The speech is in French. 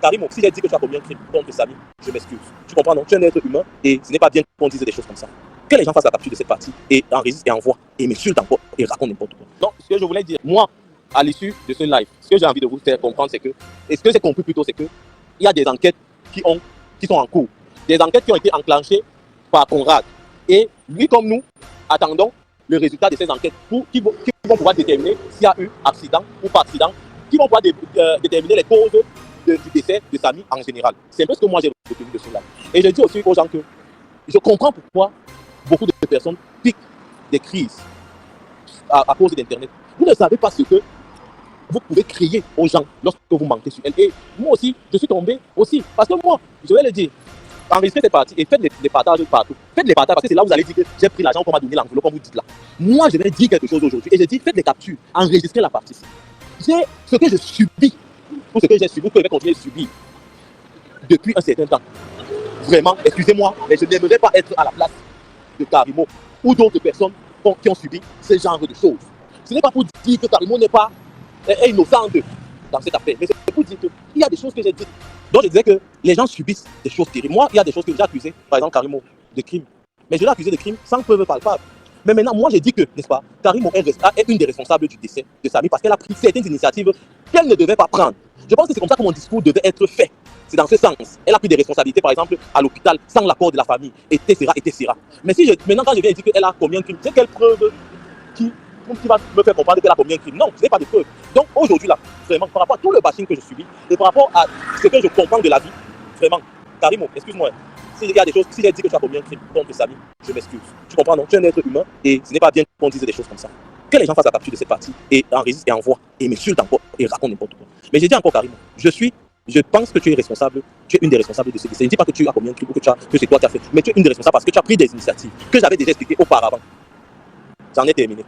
Karim, si j'ai dit que tu as commis un crime contre Samy, je m'excuse. Tu comprends, non? Tu es un être humain et ce n'est pas bien qu'on dise des choses comme ça. Que les gens fassent la capture de cette partie et enregistrent et envoient et m'insultent encore et racontent n'importe quoi. Donc, ce que je voulais dire, moi, à l'issue de ce live, ce que j'ai envie de vous faire comprendre, c'est que, et ce que j'ai compris plutôt, c'est qu'il y a des enquêtes qui sont en cours. Des enquêtes qui ont été enclenchées par Conrad. Et lui comme nous, attendons le résultat de ces enquêtes qui vont pouvoir déterminer s'il y a eu accident ou pas accident, qui vont pouvoir déterminer les causes du décès de Samy en général. C'est un peu ce que moi j'ai retenu de cela. Et je dis aussi aux gens que je comprends pourquoi beaucoup de personnes piquent des crises à cause d'Internet. Vous ne savez pas ce que vous pouvez crier aux gens lorsque vous mentez sur elle. Et moi aussi, je suis tombé aussi. Parce que moi, je vais le dire, enregistrez cette partie et faites des partages partout. Faites les partages parce que c'est là où vous allez dire que j'ai pris l'argent qu'on m'a donné l'enveloppe, comme vous dites là. Moi, je vais dire quelque chose aujourd'hui et je dis faites des captures, enregistrez la partie. J'ai ce que je subis, tout ce que j'ai subi, vous pouvez continuer de subir depuis un certain temps. Vraiment, excusez-moi, mais je n'aimerais pas être à la place de Karimo ou d'autres personnes qui ont subi ce genre de choses. Ce n'est pas pour dire que Karimo n'est pas innocent dans cette affaire, mais c'est pour dire qu'il y a des choses que j'ai dites. Donc je disais que les gens subissent des choses terribles. Moi, il y a des choses que j'ai accusées, par exemple Karimo, de crime. Mais je l'ai accusé de crime sans preuve palpable. Mais maintenant, moi, j'ai dit que, n'est-ce pas, Karimo est une des responsables du décès de Samy parce qu'elle a pris certaines initiatives qu'elle ne devait pas prendre. Je pense que c'est comme ça que mon discours devait être fait. C'est dans ce sens. Elle a pris des responsabilités, par exemple, à l'hôpital, sans l'accord de la famille, etc., etc. Mais si maintenant, quand je viens dire qu'elle a commis un crime, c'est quelle preuve qui va me faire comprendre qu'elle a commis un crime? Non, ce n'est pas de preuve. Donc aujourd'hui, là, vraiment, par rapport à tout le bashing que je subis et par rapport à ce que je comprends de la vie, vraiment, Karimo, excuse-moi, s'il y a des choses, si j'ai dit que tu as commis un crime contre Samy, je m'excuse. Tu comprends, non? Tu es un être humain et ce n'est pas bien qu'on dise des choses comme ça. Que les gens fassent la capture de cette partie et enregistrent et envoient et m'insultent encore et racontent n'importe quoi. Mais j'ai dit encore, Karimo, je pense que tu es responsable, tu es une des responsables de ce décès. Je ne dis pas que tu as commis un crime ou que c'est toi qui as fait, mais tu es une des responsables parce que tu as pris des initiatives que j'avais déjà expliquées auparavant. J'en ai terminé.